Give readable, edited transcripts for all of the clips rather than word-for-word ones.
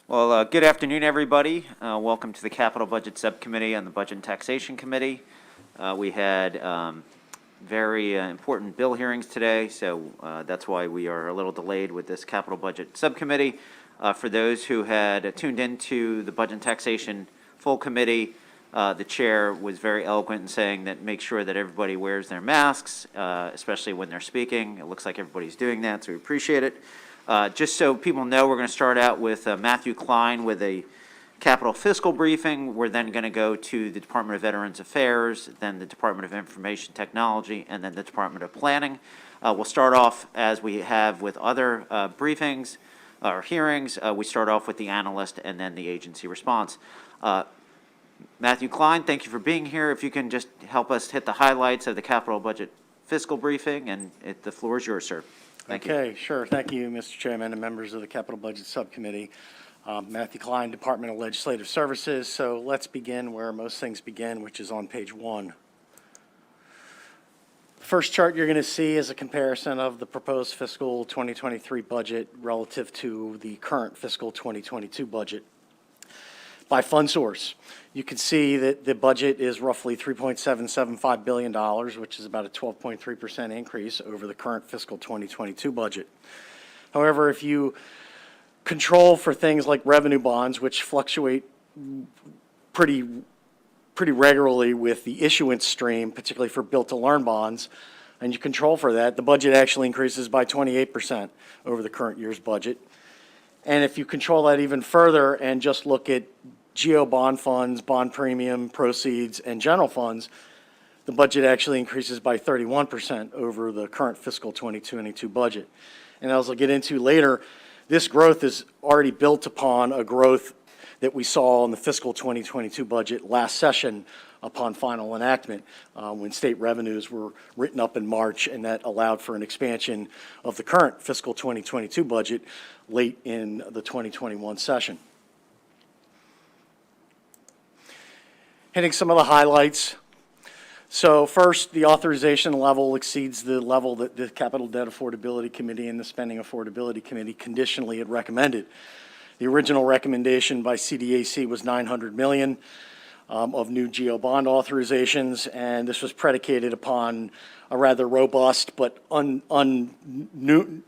Well, good afternoon, everybody. Welcome to the Capital Budget Subcommittee on the Budget and Taxation Committee. We had very important bill hearings today, so that's why we are a little delayed with this Capital Budget Subcommittee. For those who had tuned into the Budget and Taxation Full Committee, the chair was very eloquent in saying that make sure that everybody wears their masks, especially when they're speaking. It looks like everybody's doing that, so we appreciate it. Just so people know, we're going to start out with Matthew Klein with a capital fiscal briefing. We're then going to go to the Department of Veterans Affairs, then the Department of Information Technology, and then the Department of Planning. We'll start off as we have with other briefings or hearings. We start off with the analyst and then the agency response. Matthew Klein, thank you for being here. If you can just help us hit the highlights of the capital budget fiscal briefing, and the floor is yours, sir. Thank you. Okay, sure. Thank you, Mr. Chairman and members of the Capital Budget Subcommittee. Matthew Klein, Department of Legislative Services. So let's begin where most things begin, which is on page 1. The first chart you're going to see is a comparison of the proposed fiscal 2023 budget relative to the current fiscal 2022 budget. By fund source, you can see that the budget is roughly $3.775 billion, which is about a 12.3% increase over the current fiscal 2022 budget. However, if you control for things like revenue bonds, which fluctuate pretty regularly with the issuance stream, particularly for built-to-learn bonds, and you control for that, the budget actually increases by 28% over the current year's budget. And if you control that even further and just look at GO bond funds, bond premium, proceeds, and general funds, the budget actually increases by 31% over the current fiscal 2022 budget. And as I'll get into later, this growth is already built upon a growth that we saw in the fiscal 2022 budget last session upon final enactment, when state revenues were written up in March, and that allowed for an expansion of the current fiscal 2022 budget late in the 2021 session. Hitting some of the highlights. So first, the authorization level exceeds the level that the Capital Debt Affordability Committee and the Spending Affordability Committee conditionally had recommended. The original recommendation by CDAC was $900 million of new GO bond authorizations, and this was predicated upon a rather robust but unannounced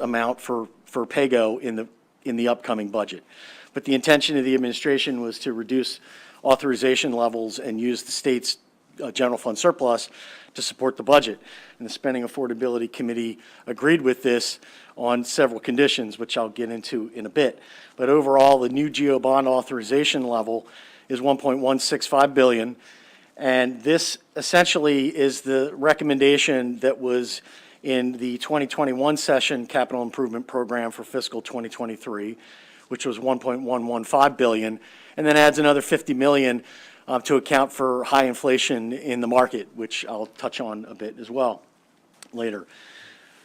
amount for PAYGO in the upcoming budget. But the intention of the administration was to reduce authorization levels and use the state's general fund surplus to support the budget. And the Spending Affordability Committee agreed with this on several conditions, which I'll get into in a bit. But overall, the new GO bond authorization level is $1.165 billion. And this essentially is the recommendation that was in the 2021 session capital improvement program for fiscal 2023, which was $1.115 billion, and then adds another $50 million to account for high inflation in the market, which I'll touch on a bit as well later.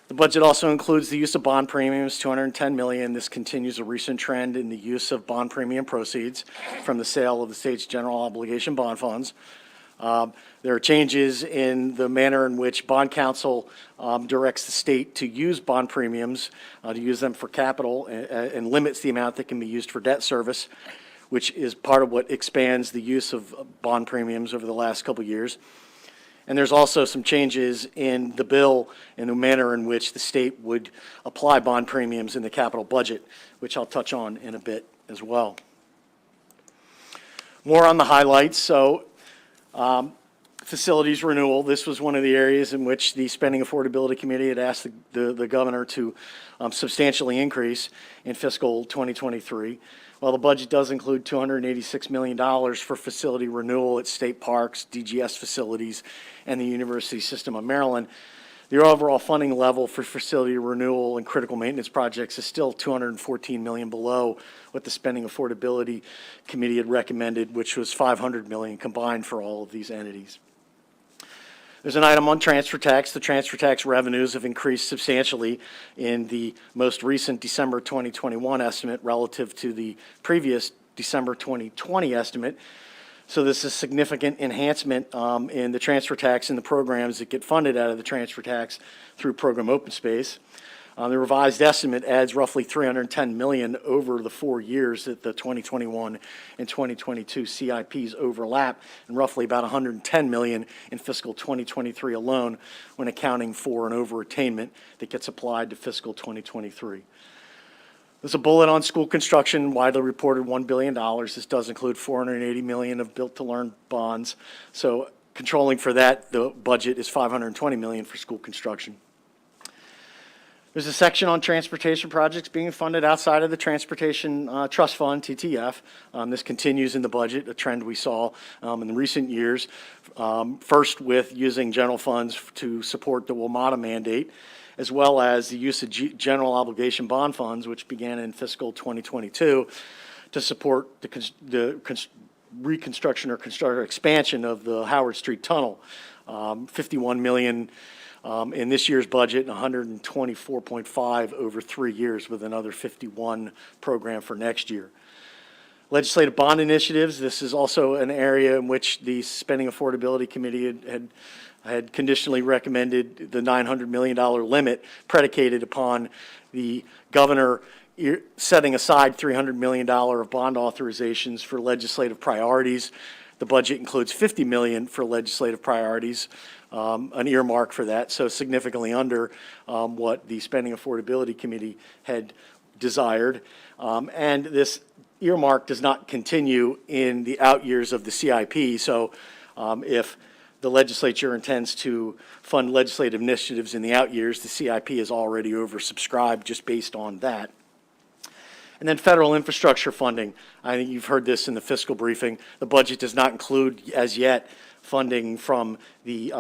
The budget also includes the use of bond premiums, $210 million. This continues a recent trend in the use of bond premium proceeds from the sale of the state's general obligation bond funds. There are changes in the manner in which Bond Counsel directs the state to use bond premiums, to use them for capital, and limits the amount that can be used for debt service, which is part of what expands the use of bond premiums over the last couple of years. And there's also some changes in the bill in the manner in which the state would apply bond premiums in the capital budget, which I'll touch on in a bit as well. More on the highlights. So, facilities renewal. This was one of the areas in which the Spending Affordability Committee had asked the governor to substantially increase in fiscal 2023. While the budget does include $286 million for facility renewal at state parks, DGS facilities, and the University System of Maryland, the overall funding level for facility renewal and critical maintenance projects is still $214 million below what the Spending Affordability Committee had recommended, which was $500 million combined for all of these entities. There's an item on transfer tax. The transfer tax revenues have increased substantially in the most recent December 2021 estimate relative to the previous December 2020 estimate. So this is significant enhancement in the transfer tax and the programs that get funded out of the transfer tax through program open space. The revised estimate adds roughly $310 million over the 4 years that the 2021 and 2022 CIPs overlap, and roughly about $110 million in fiscal 2023 alone when accounting for an overattainment that gets applied to fiscal 2023. There's a bullet on school construction, widely reported $1 billion. This does include $480 million of built-to-learn bonds. So controlling for that, the budget is $520 million for school construction. There's a section on transportation projects being funded outside of the Transportation Trust Fund, TTF. This continues in the budget, a trend we saw in the recent years. First with using general funds to support the WMATA mandate, as well as the use of general obligation bond funds, which began in fiscal 2022, to support the reconstruction or expansion of the Howard Street Tunnel. $51 million in this year's budget, and $124.5 over 3 years, with another $51 program for next year. Legislative bond initiatives, this is also an area in which the Spending Affordability Committee had conditionally recommended the $900 million limit, predicated upon the governor setting aside $300 million of bond authorizations for legislative priorities. The budget includes $50 million for legislative priorities, an earmark for that, so significantly under what the Spending Affordability Committee had desired. And this earmark does not continue in the out years of the CIP, so if the legislature intends to fund legislative initiatives in the out years, the CIP is already oversubscribed just based on that. And then federal infrastructure funding. I think you've heard this in the fiscal briefing. The budget does not include, as yet, funding from the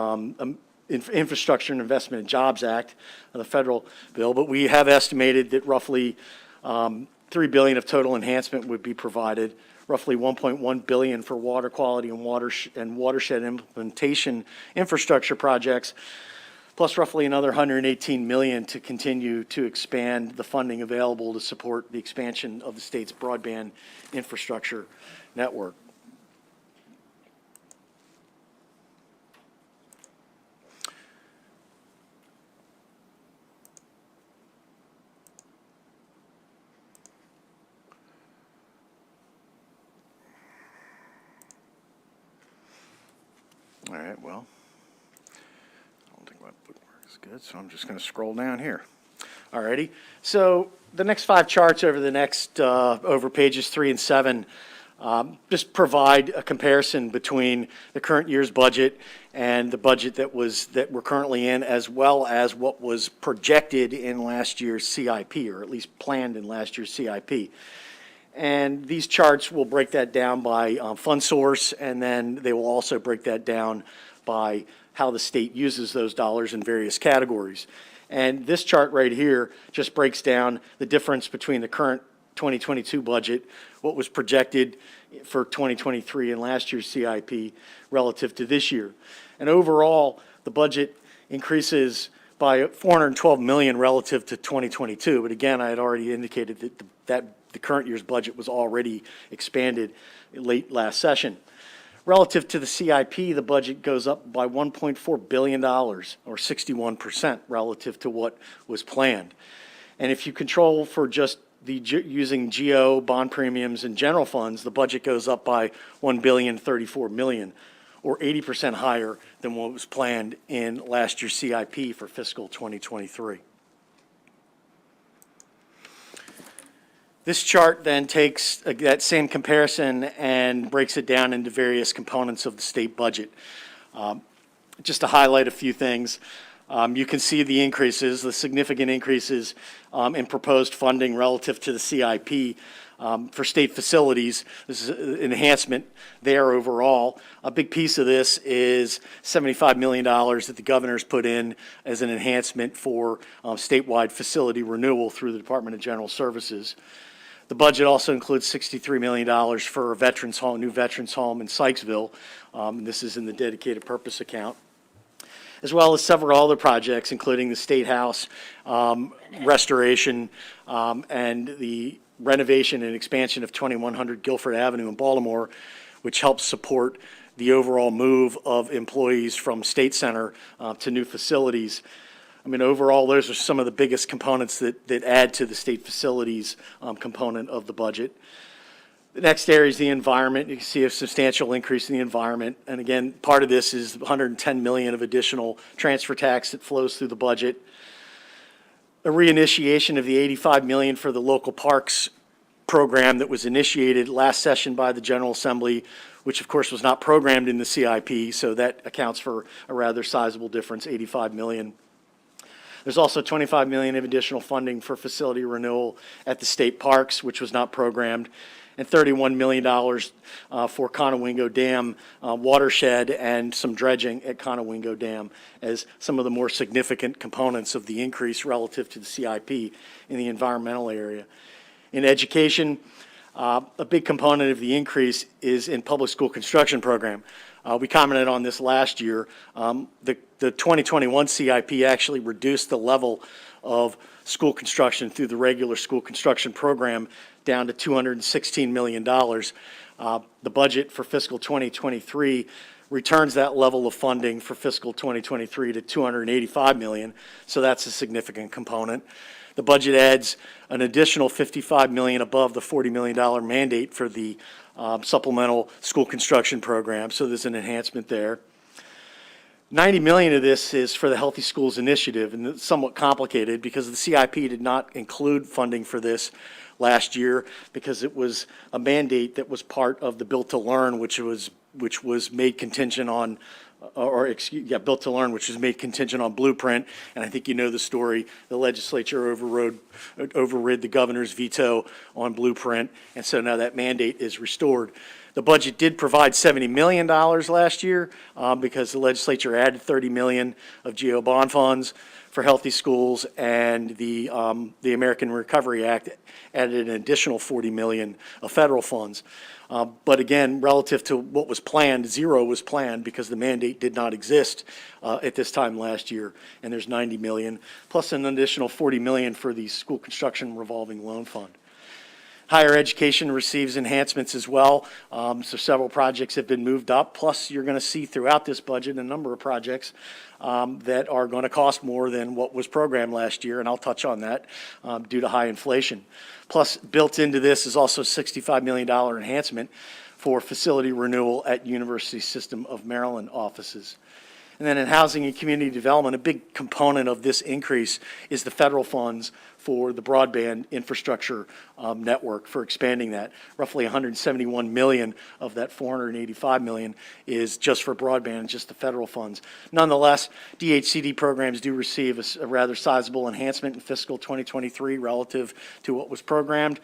Infrastructure and Investment and Jobs Act, the federal bill, but we have estimated that roughly $3 billion of total enhancement would be provided, roughly $1.1 billion for water quality and watershed implementation infrastructure projects, plus roughly another $118 million to continue to expand the funding available to support the expansion of the state's broadband infrastructure network. All right, well, I don't think my bookmark is good, so I'm just going to scroll down here. All righty. So the next 5 charts over the next, over pages 3 and 7, just provide a comparison between the current year's budget and the budget that we're currently in, as well as what was projected in last year's CIP, or at least planned in last year's CIP. And these charts will break that down by fund source, and then they will also break that down by how the state uses those dollars in various categories. And this chart right here just breaks down the difference between the current 2022 budget, what was projected for 2023 and last year's CIP relative to this year. And overall, the budget increases by $412 million relative to 2022. But again, I had already indicated that the current year's budget was already expanded late last session. Relative to the CIP, the budget goes up by $1.4 billion, or 61% relative to what was planned. And if you control for just using GO, bond premiums, and general funds, the budget goes up by $1.034 billion, or 80% higher than what was planned in last year's CIP for fiscal 2023. This chart then takes that same comparison and breaks it down into various components of the state budget. Just to highlight a few things, you can see the increases, the significant increases in proposed funding relative to the CIP for state facilities. This is an enhancement there overall. A big piece of this is $75 million that the governor's put in as an enhancement for statewide facility renewal through the Department of General Services. The budget also includes $63 million for a veterans home, new veterans home in Sykesville. This is in the dedicated purpose account, as well as several other projects, including the State House restoration and the renovation and expansion of 2100 Guilford Avenue in Baltimore, which helps support the overall move of employees from State Center to new facilities. I mean, overall, those are some of the biggest components that add to the state facilities component of the budget. The next area is the environment. You can see a substantial increase in the environment. And again, part of this is 110 million of additional transfer tax that flows through the budget. A reinitiation of the 85 million for the local parks program that was initiated last session by the General Assembly, which of course was not programmed in the CIP, so that accounts for a rather sizable difference, 85 million. There's also 25 million of additional funding for facility renewal at the state parks, which was not programmed, and $31 million for Conowingo Dam watershed and some dredging at Conowingo Dam as some of the more significant components of the increase relative to the CIP in the environmental area. In education, a big component of the increase is in public school construction program. We commented on this last year. The 2021 CIP actually reduced the level of school construction through the regular school construction program down to $216 million. The budget for fiscal 2023 returns that level of funding for fiscal 2023 to $285 million, so that's a significant component. The budget adds an additional $55 million above the $40 million mandate for the supplemental school construction program, so there's an enhancement there. 90 million of this is for the Healthy Schools Initiative, and it's somewhat complicated because the CIP did not include funding for this last year because it was a mandate that was part of the Built to Learn, which was made contingent on, Built to Learn, which was made contingent on Blueprint. And I think you know the story. The legislature overrid the governor's veto on Blueprint, and so now that mandate is restored. The budget did provide $70 million last year because the legislature added $30 million of GO bond funds for healthy schools, and the American Recovery Act added an additional $40 million of federal funds. But again, relative to what was planned, zero was planned because the mandate did not exist at this time last year, and there's 90 million, plus an additional 40 million for the school construction revolving loan fund. Higher education receives enhancements as well, so several projects have been moved up, plus you're going to see throughout this budget a number of projects that are going to cost more than what was programmed last year, and I'll touch on that due to high inflation. Plus, built into this is also a $65 million enhancement for facility renewal at University System of Maryland offices. And then in housing and community development, a big component of this increase is the federal funds for the broadband infrastructure network for expanding that. Roughly 171 million of that 485 million is just for broadband, just the federal funds. Nonetheless, DHCD programs do receive a rather sizable enhancement in fiscal 2023 relative to what was programmed.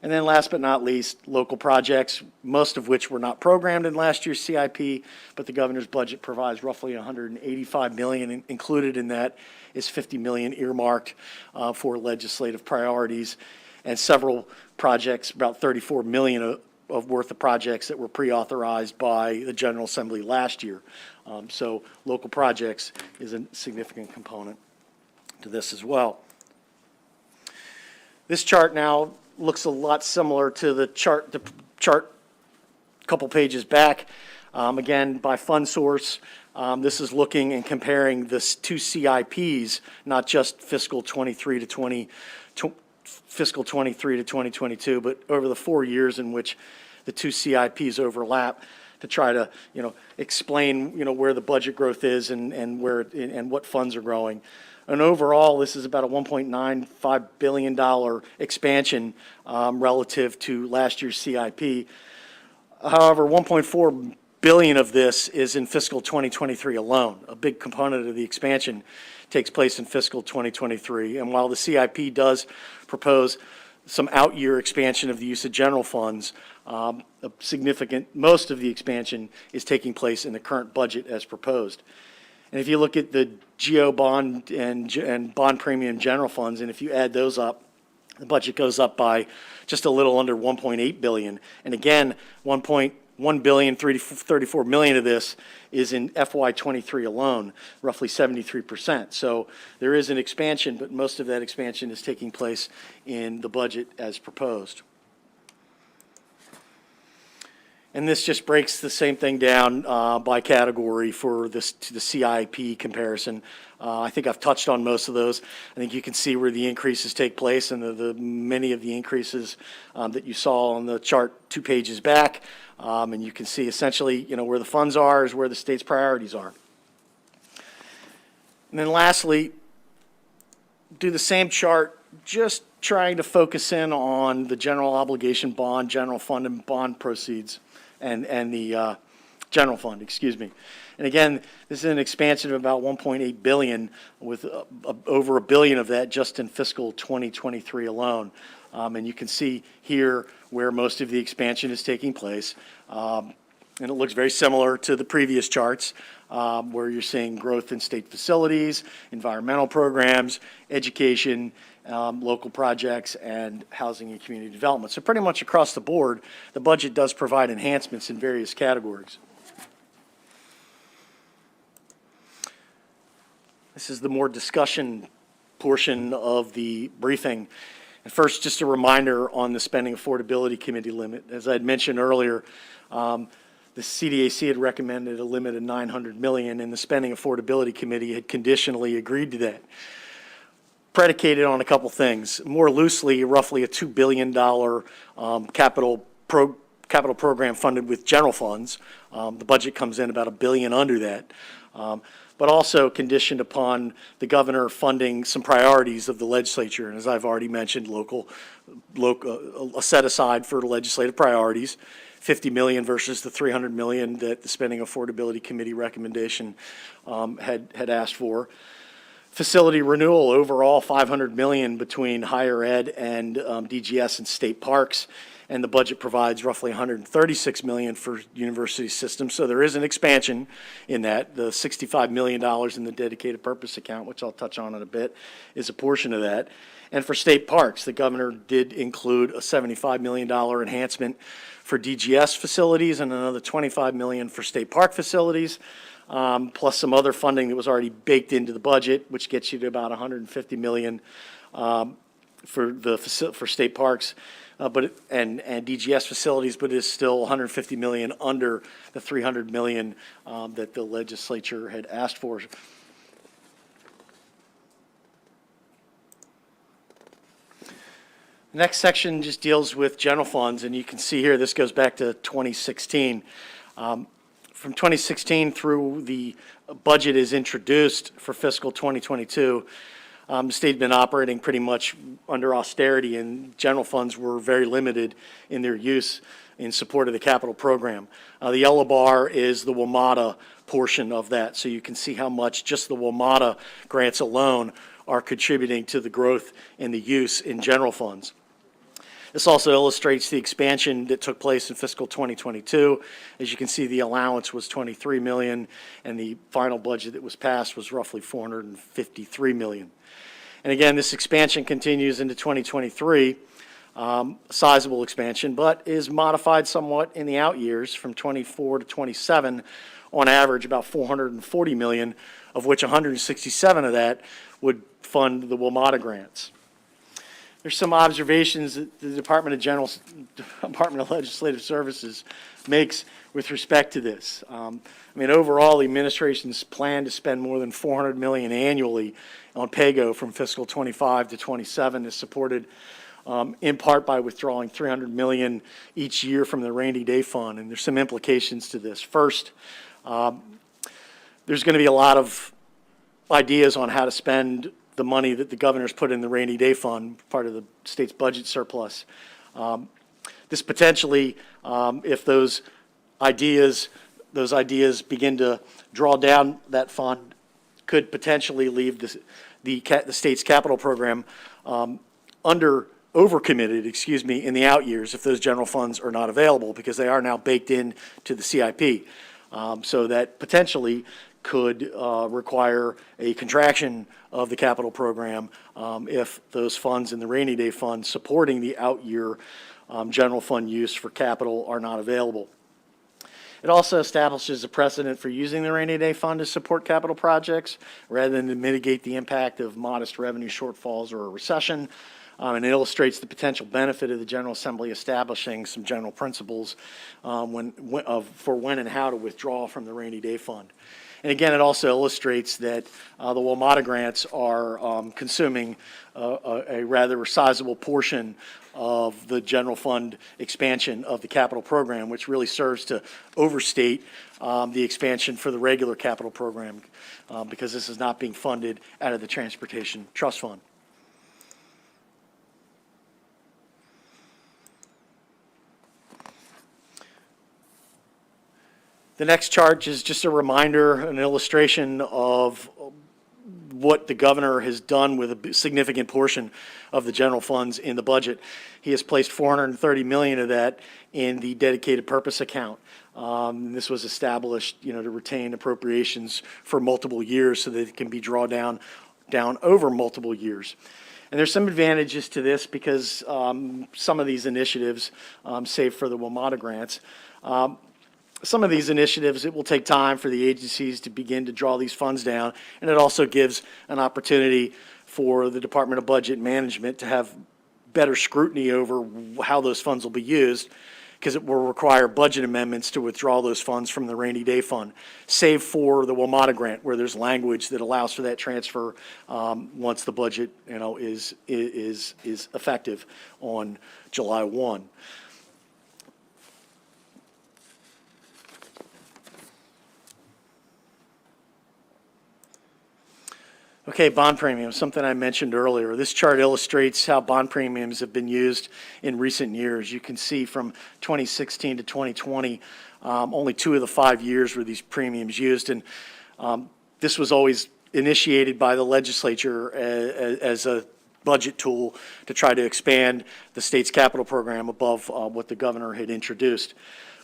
And then last but not least, local projects, most of which were not programmed in last year's CIP, but the governor's budget provides roughly 185 million. Included in that is 50 million earmarked for legislative priorities, and several projects, about 34 million of worth of projects that were pre-authorized by the General Assembly last year. So local projects is a significant component to this as well. This chart now looks a lot similar to the chart a couple pages back. Again, by fund source, this is looking and comparing the two CIPs, not just fiscal 23 to 2022, but over the 4 years in which the two CIPs overlap, to try to explain where the budget growth is and what funds are growing. And overall, this is about a $1.95 billion expansion relative to last year's CIP. However, 1.4 billion of this is in fiscal 2023 alone. A big component of the expansion takes place in fiscal 2023. And while the CIP does propose some out-year expansion of the use of general funds, most of the expansion is taking place in the current budget as proposed. And if you look at the GO bond and bond premium general funds, and if you add those up, the budget goes up by just a little under 1.8 billion. And again, 1.1 billion, 34 million of this is in FY23 alone, roughly 73%. So there is an expansion, but most of that expansion is taking place in the budget as proposed. And this just breaks the same thing down by category for this, to the CIP comparison. I think I've touched on most of those. I think you can see where the increases take place, and the many of the increases that you saw on the chart 2 pages back. And you can see essentially, where the funds are is where the state's priorities are. And then lastly, do the same chart, just trying to focus in on the general obligation bond, general fund, and bond proceeds, and the general fund, excuse me. And again, this is an expansion of about 1.8 billion, with over $1 billion of that just in fiscal 2023 alone. And you can see here where most of the expansion is taking place. And it looks very similar to the previous charts, where you're seeing growth in state facilities, environmental programs, education, local projects, and housing and community development. So pretty much across the board, the budget does provide enhancements in various categories. This is the more discussion portion of the briefing. And first, just a reminder on the Spending Affordability Committee limit. As I had mentioned earlier, the CDAC had recommended a limit of $900 million, and the Spending Affordability Committee had conditionally agreed to that, predicated on a couple things. More loosely, roughly a $2 billion capital program funded with general funds. The budget comes in about $1 billion under that. But also conditioned upon the governor funding some priorities of the legislature. And as I've already mentioned, a set aside for legislative priorities, $50 million versus the $300 million that the Spending Affordability Committee recommendation had asked for. Facility renewal, overall $500 million between higher ed and DGS and state parks. And the budget provides roughly $136 million for university systems. So there is an expansion in that. The $65 million in the dedicated purpose account, which I'll touch on in a bit, is a portion of that. And for state parks, the governor did include a $75 million enhancement for DGS facilities and another $25 million for state park facilities, plus some other funding that was already baked into the budget, which gets you to about $150 million for state parks. And DGS facilities, but it is still $150 million under the $300 million that the legislature had asked for. The next section just deals with general funds, and you can see here this goes back to 2016. From 2016 through the budget is introduced for fiscal 2022. The state had been operating pretty much under austerity, and general funds were very limited in their use in support of the capital program. The yellow bar is the WMATA portion of that, so you can see how much just the WMATA grants alone are contributing to the growth in the use in general funds. This also illustrates the expansion that took place in fiscal 2022. As you can see, the allowance was $23 million, and the final budget that was passed was roughly $453 million. And again, this expansion continues into 2023, sizable expansion, but is modified somewhat in the out years from 24 to 27, on average about $440 million, of which 167 of that would fund the WMATA grants. There's some observations that the Department of Legislative Services makes with respect to this. Overall, the administration's plan to spend more than $400 million annually on PAYGO from fiscal 25 to 27 is supported in part by withdrawing $300 million each year from the rainy day fund, and there's some implications to this. First, there's going to be a lot of ideas on how to spend the money that the governor's put in the rainy day fund, part of the state's budget surplus. This potentially, if those ideas begin to draw down that fund, could potentially leave the state's capital program overcommitted, in the out years if those general funds are not available, because they are now baked in to the CIP. So that potentially could require a contraction of the capital program if those funds in the rainy day fund supporting the out year general fund use for capital are not available. It also establishes a precedent for using the rainy day fund to support capital projects rather than to mitigate the impact of modest revenue shortfalls or a recession. and it illustrates the potential benefit of the General Assembly establishing some general principles for when and how to withdraw from the rainy day fund. And again, it also illustrates that the WMATA grants are consuming a rather sizable portion of the general fund expansion of the capital program, which really serves to overstate the expansion for the regular capital program because this is not being funded out of the Transportation Trust Fund. The next chart is just a reminder, an illustration of what the governor has done with a significant portion of the general funds in the budget. He has placed $430 million of that in the dedicated purpose account. This was established, to retain appropriations for multiple years so that it can be drawn down over multiple years. And there's some advantages to this because some of these initiatives, save for the WMATA grants, some of these initiatives, it will take time for the agencies to begin to draw these funds down, and it also gives an opportunity for the Department of Budget Management to have better scrutiny over how those funds will be used, because it will require budget amendments to withdraw those funds from the rainy day fund, save for the WMATA grant, where there's language that allows for that transfer once the budget, is effective on July 1. Okay, bond premiums, something I mentioned earlier. This chart illustrates how bond premiums have been used in recent years. You can see from 2016 to 2020, only 2 of the 5 years were these premiums used. And this was always initiated by the legislature as a budget tool to try to expand the state's capital program above what the governor had introduced.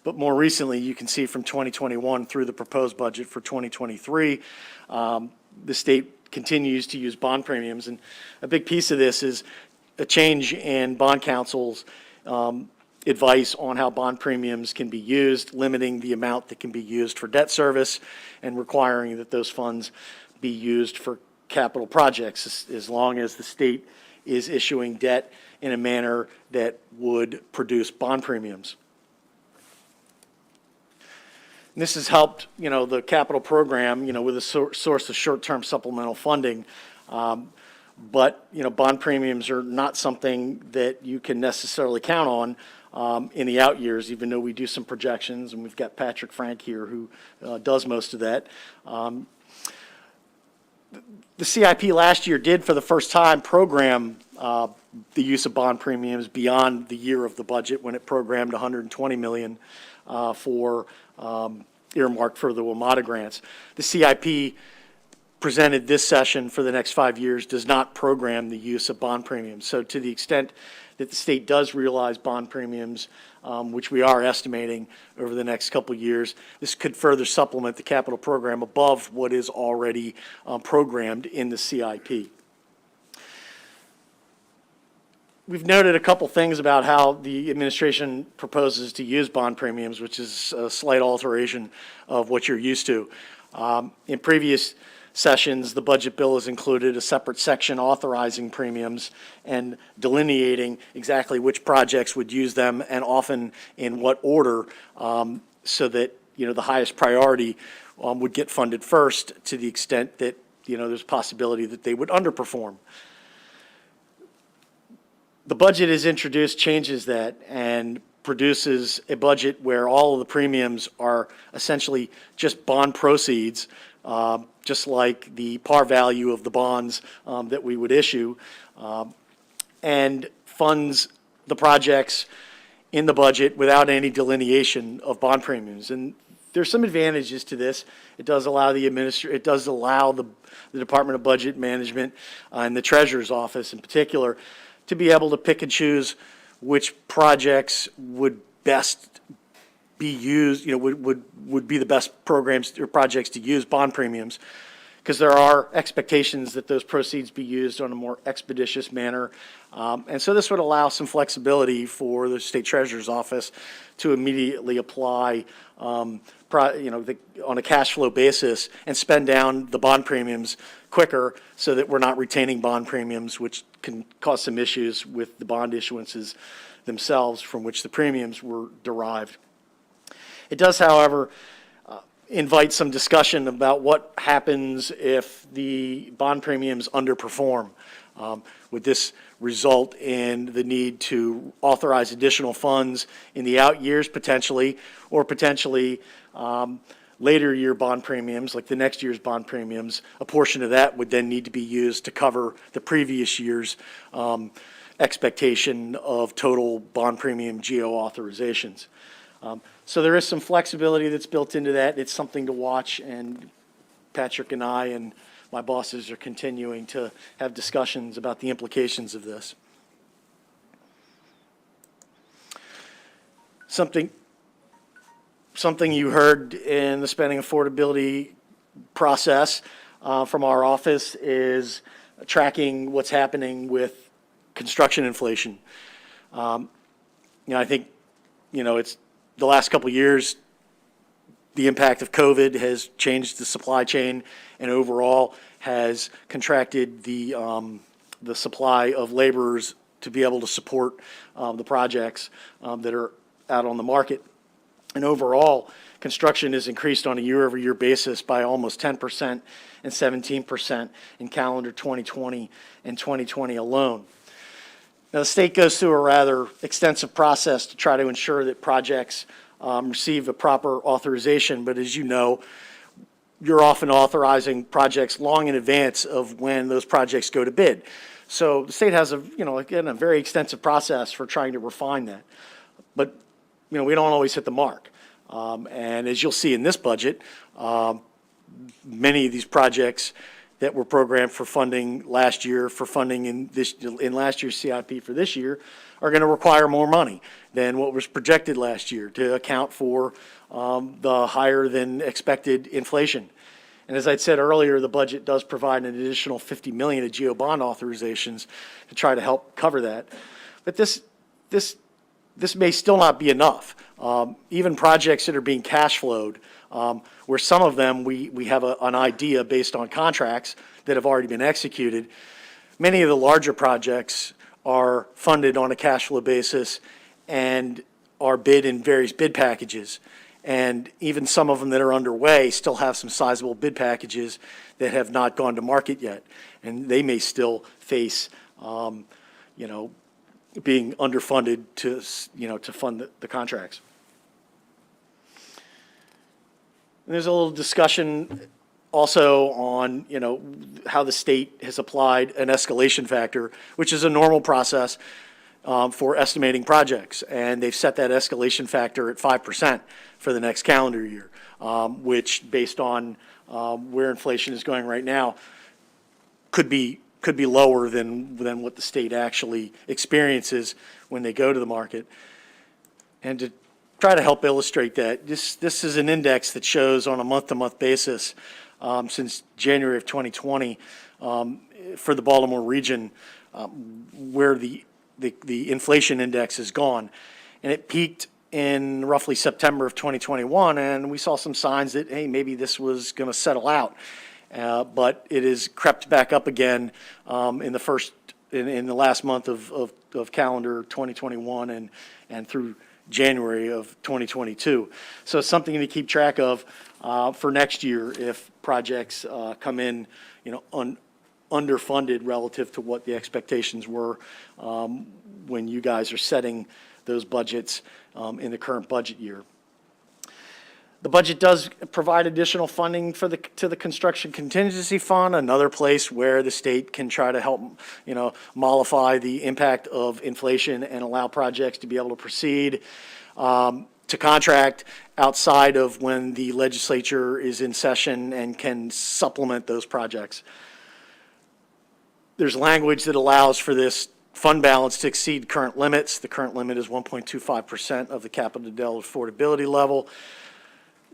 But more recently, you can see from 2021 through the proposed budget for 2023, the state continues to use bond premiums, and a big piece of this is a change in bond counsel's advice on how bond premiums can be used, limiting the amount that can be used for debt service and requiring that those funds be used for capital projects as long as the state is issuing debt in a manner that would produce bond premiums. And this has helped, the capital program, with a source of short-term supplemental funding. But, bond premiums are not something that you can necessarily count on in the out years, even though we do some projections, and we've got Patrick Frank here who does most of that. The CIP last year did, for the first time, program the use of bond premiums beyond the year of the budget when it programmed $120 million for earmarked for the WMATA grants. The CIP presented this session for the next 5 years does not program the use of bond premiums. So to the extent that the state does realize bond premiums, which we are estimating over the next couple of years, this could further supplement the capital program above what is already programmed in the CIP. We've noted a couple things about how the administration proposes to use bond premiums, which is a slight alteration of what you're used to. In previous sessions, the budget bill has included a separate section authorizing premiums and delineating exactly which projects would use them and often in what order, so that the highest priority would get funded first, to the extent that there's a possibility that they would underperform. The budget has introduced changes that and produces a budget where all of the premiums are essentially just bond proceeds, just like the par value of the bonds that we would issue, and funds the projects in the budget without any delineation of bond premiums. And there's some advantages to this. It does allow the Department of Budget Management and the Treasurer's Office in particular to be able to pick and choose which projects would best be used, would be the best programs or projects to use bond premiums. because there are expectations that those proceeds be used on a more expeditious manner. And so this would allow some flexibility for the state treasurer's office to immediately apply, on a cash flow basis and spend down the bond premiums quicker so that we're not retaining bond premiums, which can cause some issues with the bond issuances themselves from which the premiums were derived. It does, however, invite some discussion about what happens if the bond premiums underperform. Would this result in the need to authorize additional funds in the out years potentially, or potentially later year bond premiums, like the next year's bond premiums? A portion of that would then need to be used to cover the previous year's expectation of total bond premium GO authorizations. So there is some flexibility that's built into that. It's something to watch, and Patrick and I and my bosses are continuing to have discussions about the implications of this. Something you heard in the spending affordability process from our office is tracking what's happening with construction inflation. I think, it's the last couple of years, the impact of COVID has changed the supply chain and overall has contracted the supply of laborers to be able to support the projects that are out on the market. And overall, construction has increased on a year-over-year basis by almost 10% and 17% in calendar 2020 and 2020 alone. Now, the state goes through a rather extensive process to try to ensure that projects receive a proper authorization, but as you know, you're often authorizing projects long in advance of when those projects go to bid. So the state has a very extensive process for trying to refine that. But, we don't always hit the mark. And as you'll see in this budget, many of these projects that were programmed for funding last year, for funding in last year's CIP for this year, are going to require more money than what was projected last year to account for the higher than expected inflation. And as I said earlier, the budget does provide an additional $50 million of GO bond authorizations to try to help cover that. But this may still not be enough. Even projects that are being cash flowed, where some of them we have an idea based on contracts that have already been executed, many of the larger projects are funded on a cash flow basis and are bid in various bid packages. And even some of them that are underway still have some sizable bid packages that have not gone to market yet. And they may still face, being underfunded to fund the contracts. And there's a little discussion also on, how the state has applied an escalation factor, which is a normal process for estimating projects. And they've set that escalation factor at 5% for the next calendar year, which, based on where inflation is going right now, could be lower than what the state actually experiences when they go to the market. And to try to help illustrate that, this is an index that shows on a month-to-month basis since January of 2020 for the Baltimore region where the inflation index has gone. And it peaked in roughly September of 2021, and we saw some signs that, hey, maybe this was going to settle out. But it has crept back up again in the last month of calendar 2021 and through January of 2022. So it's something to keep track of for next year if projects come in, underfunded relative to what the expectations were when you guys are setting those budgets in the current budget year. The budget does provide additional funding to the construction contingency fund, another place where the state can try to help, mollify the impact of inflation and allow projects to be able to proceed, to contract outside of when the legislature is in session and can supplement those projects. There's language that allows for this fund balance to exceed current limits. The current limit is 1.25% of the capital to Dell affordability level.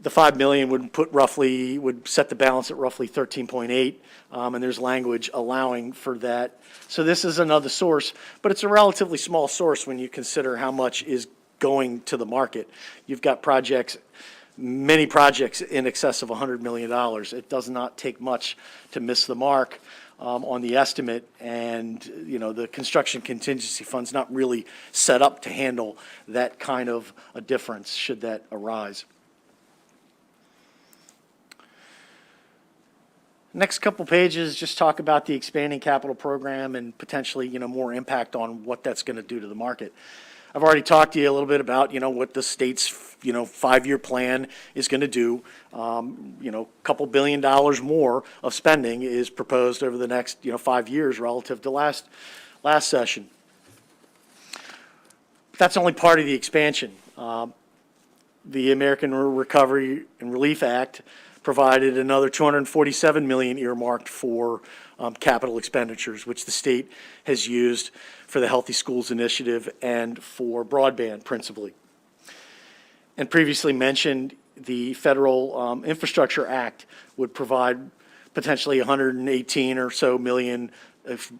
The 5 million would set the balance at roughly 13.8, and there's language allowing for that. So this is another source, but it's a relatively small source when you consider how much is going to the market. You've got many projects in excess of $100 million. It does not take much to miss the mark on the estimate, and the construction contingency fund's not really set up to handle that kind of a difference should that arise. Next couple pages just talk about the expanding capital program and potentially, more impact on what that's going to do to the market. I've already talked to you a little bit about, what the state's, 5-year plan is going to do. A couple $1 billion more of spending is proposed over the next, 5 years relative to last session. That's only part of the expansion. The American Recovery and Relief Act provided another $247 million earmarked for capital expenditures, which the state has used for the Healthy Schools Initiative and for broadband principally. And previously mentioned, the Federal Infrastructure Act would provide potentially 118 or so million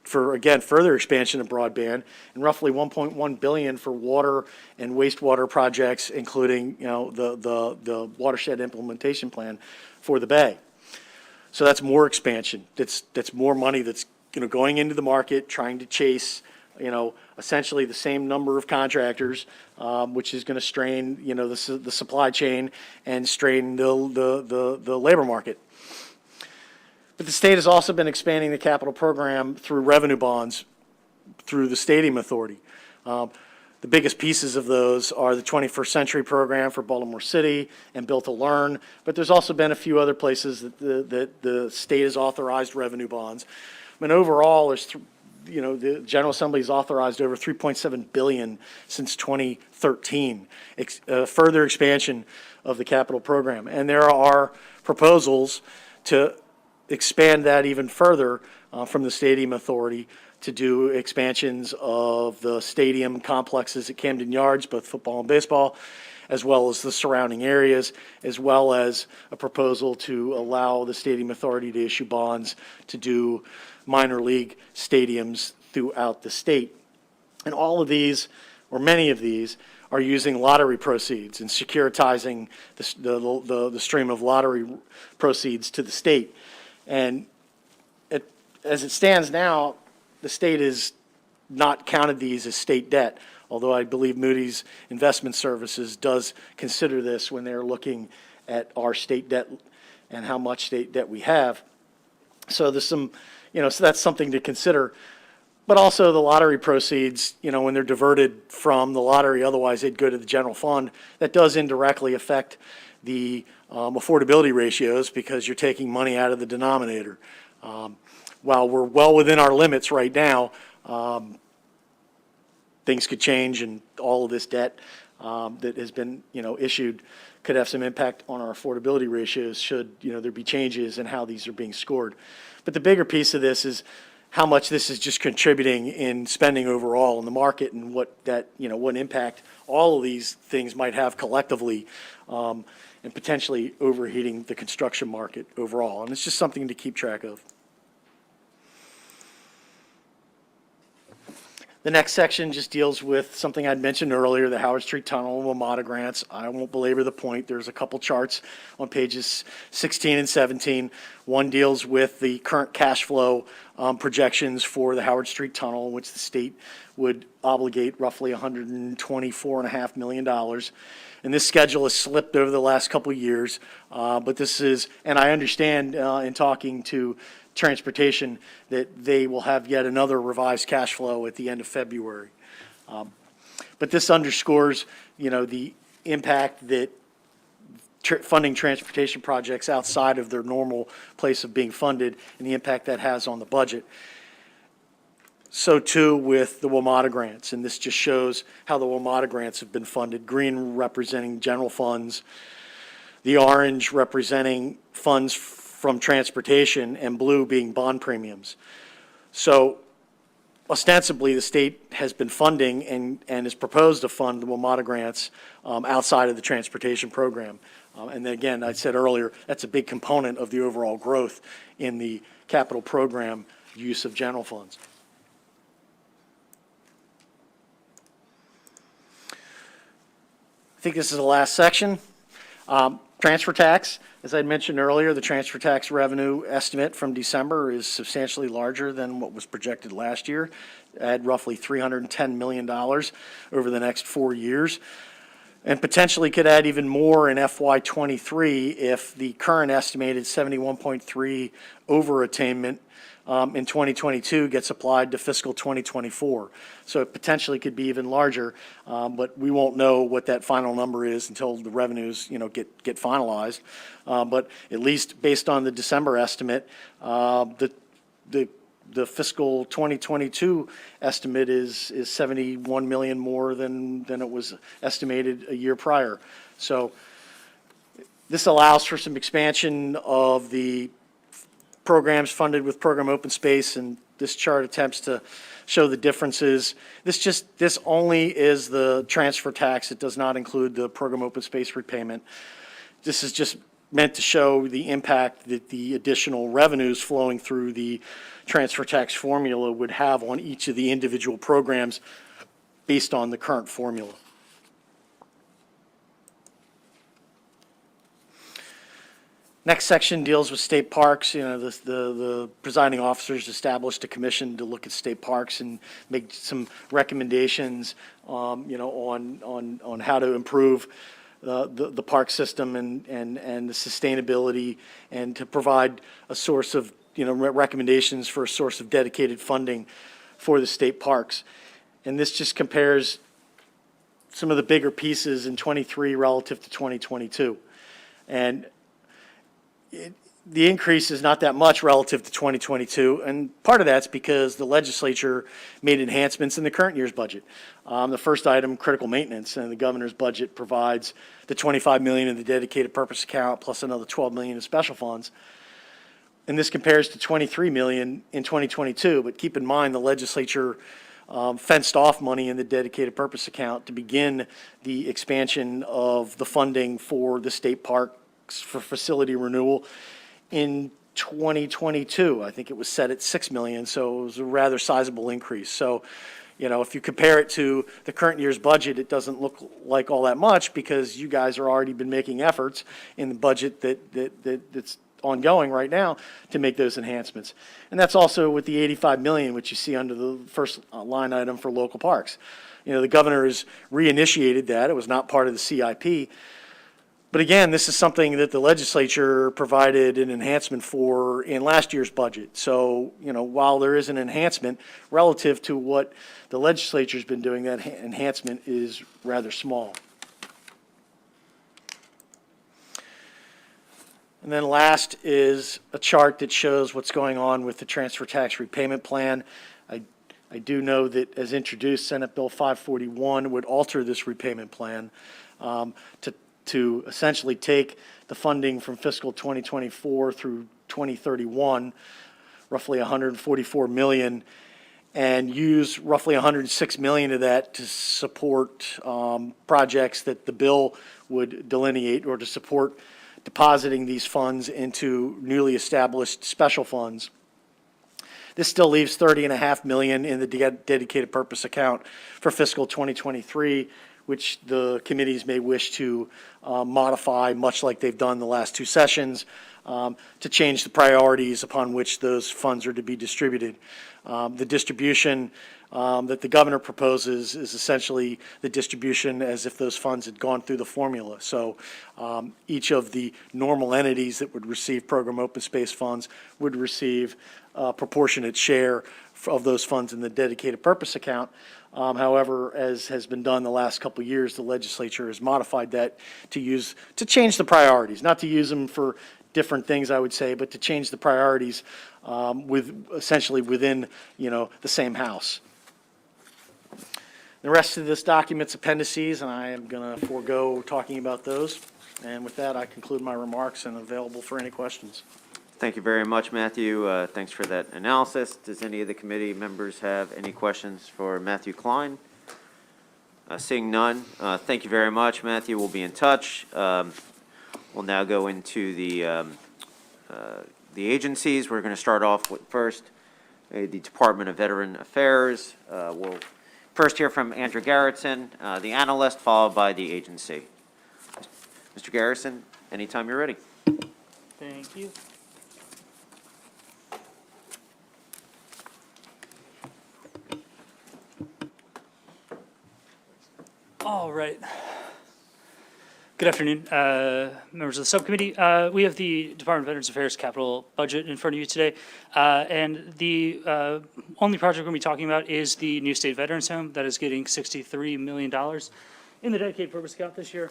for, again, further expansion of broadband, and roughly 1.1 billion for water and wastewater projects, including, the watershed implementation plan for the Bay. So that's more expansion. That's more money that's, going into the market, trying to chase, essentially the same number of contractors, which is going to strain, the supply chain and strain the labor market. But the state has also been expanding the capital program through revenue bonds through the Stadium Authority. The biggest pieces of those are the 21st Century Program for Baltimore City and Built to Learn, but there's also been a few other places that the state has authorized revenue bonds. I mean, overall, the General Assembly has authorized over $3.7 billion since 2013, further expansion of the capital program. And there are proposals to expand that even further from the Stadium Authority to do expansions of the stadium complexes at Camden Yards, both football and baseball, as well as the surrounding areas, as well as a proposal to allow the Stadium Authority to issue bonds to do minor league stadiums throughout the state. And all of these, or many of these, are using lottery proceeds and securitizing the stream of lottery proceeds to the state. And as it stands now, the state has not counted these as state debt, although I believe Moody's Investment Services does consider this when they're looking at our state debt and how much state debt we have. So there's some, so that's something to consider. But also the lottery proceeds, when they're diverted from the lottery, otherwise they'd go to the general fund, that does indirectly affect the affordability ratios because you're taking money out of the denominator. While we're well within our limits right now, things could change, and all of this debt that has been, issued could have some impact on our affordability ratios should, there be changes in how these are being scored. But the bigger piece of this is how much this is just contributing in spending overall in the market, and what that, what impact all of these things might have collectively, and potentially overheating the construction market overall. And it's just something to keep track of. The next section just deals with something I'd mentioned earlier, the Howard Street Tunnel and WMATA grants. I won't belabor the point. There's a couple charts on pages 16 and 17. One deals with the current cash flow projections for the Howard Street Tunnel, which the state would obligate roughly $124.5 million. And this schedule has slipped over the last couple of years, but this is, and I understand in talking to Transportation that they will have yet another revised cash flow at the end of February. But this underscores, the impact that funding transportation projects outside of their normal place of being funded and the impact that has on the budget. So too with the WMATA grants, and this just shows how the WMATA grants have been funded. Green representing general funds, the orange representing funds from transportation, and blue being bond premiums. So ostensibly, the state has been funding and is proposed to fund the WMATA grants outside of the transportation program. And then again, I said earlier, that's a big component of the overall growth in the capital program use of general funds. I think this is the last section. Transfer tax, as I mentioned earlier, the transfer tax revenue estimate from December is substantially larger than what was projected last year, at roughly $310 million over the next 4 years, and potentially could add even more in FY23 if the current estimated 71.3 overattainment in 2022 gets applied to fiscal 2024. So it potentially could be even larger, but we won't know what that final number is until the revenues, get finalized. But at least based on the December estimate, the fiscal 2022 estimate is 71 million more than it was estimated a year prior. So this allows for some expansion of the programs funded with program open space, and this chart attempts to show the differences. This only is the transfer tax. It does not include the program open space repayment. This is just meant to show the impact that the additional revenues flowing through the transfer tax formula would have on each of the individual programs based on the current formula. Next section deals with state parks. The presiding officers established a commission to look at state parks and make some recommendations, on how to improve the park system and the sustainability, and to provide a source of, recommendations for a source of dedicated funding for the state parks. And this just compares some of the bigger pieces in 23 relative to 2022. And the increase is not that much relative to 2022, and part of that's because the legislature made enhancements in the current year's budget. The first item, critical maintenance, and the governor's budget provides the $25 million in the dedicated purpose account plus another $12 million in special funds. And this compares to $23 million in 2022, but keep in mind the legislature fenced off money in the dedicated purpose account to begin the expansion of the funding for the state park for facility renewal in 2022. I think it was set at $6 million, so it was a rather sizable increase. So, if you compare it to the current year's budget, it doesn't look like all that much because you guys are already been making efforts in the budget that's ongoing right now to make those enhancements. And that's also with the $85 million, which you see under the first line item for local parks. The governor has reinitiated that. It was not part of the CIP. But again, this is something that the legislature provided an enhancement for in last year's budget. So, while there is an enhancement relative to what the legislature's been doing, that enhancement is rather small. And then last is a chart that shows what's going on with the transfer tax repayment plan. I do know that as introduced, Senate Bill 541 would alter this repayment plan to essentially take the funding from fiscal 2024 through 2031, roughly $144 million, and use roughly $106 million of that to support projects that the bill would delineate, or to support depositing these funds into newly established special funds. This still leaves $30.5 million in the dedicated purpose account for fiscal 2023, which the committees may wish to modify, much like they've done the last two sessions, to change the priorities upon which those funds are to be distributed. The distribution that the governor proposes is essentially the distribution as if those funds had gone through the formula. So each of the normal entities that would receive program open space funds would receive a proportionate share of those funds in the dedicated purpose account. However, as has been done the last couple of years, the legislature has modified that to change the priorities, not to use them for different things, I would say, but to change the priorities essentially within, the same house. The rest of this document's appendices, and I am going to forego talking about those. And with that, I conclude my remarks and available for any questions. Thank you very much, Matthew. Thanks for that analysis. Does any of the committee members have any questions for Matthew Klein? Seeing none, thank you very much, Matthew. We'll be in touch. We'll now go into the agencies. We're going to start off with first the Department of Veteran Affairs. We'll first hear from Andrew Garrettson, the analyst, followed by the agency. Mr. Garrettson, anytime you're ready. Thank you. All right. Good afternoon, members of the subcommittee. We have the Department of Veterans Affairs capital budget in front of you today. And the only project we're going to be talking about is the new state veterans home that is getting $63 million in the dedicated purpose account this year.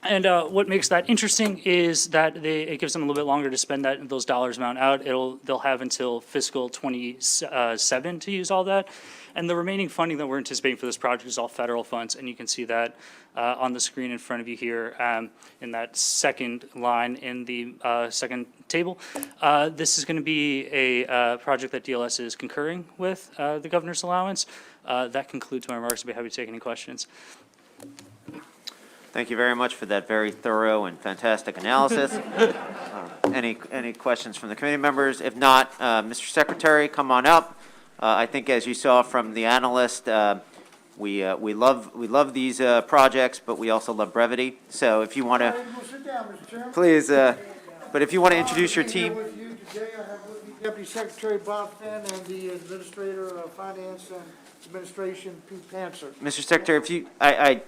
And what makes that interesting is that it gives them a little bit longer to spend those dollars amount out. They'll have until fiscal 27 to use all that. And the remaining funding that we're anticipating for this project is all federal funds, and you can see that on the screen in front of you here in that second line in the second table. This is going to be a project that DLS is concurring with the governor's allowance. That concludes my remarks. I'll be happy to take any questions. Thank you very much for that very thorough and fantastic analysis. Any questions from the committee members? If not, Mr. Secretary, come on up. I think as you saw from the analyst, we love these projects, but we also love brevity. So if you want to, please, but if you want to introduce your team. With you today, I have with me Deputy Secretary Bob Finn and the Administrator of Finance and Administration, Pete Pantzer. Mr. Secretary, if you, I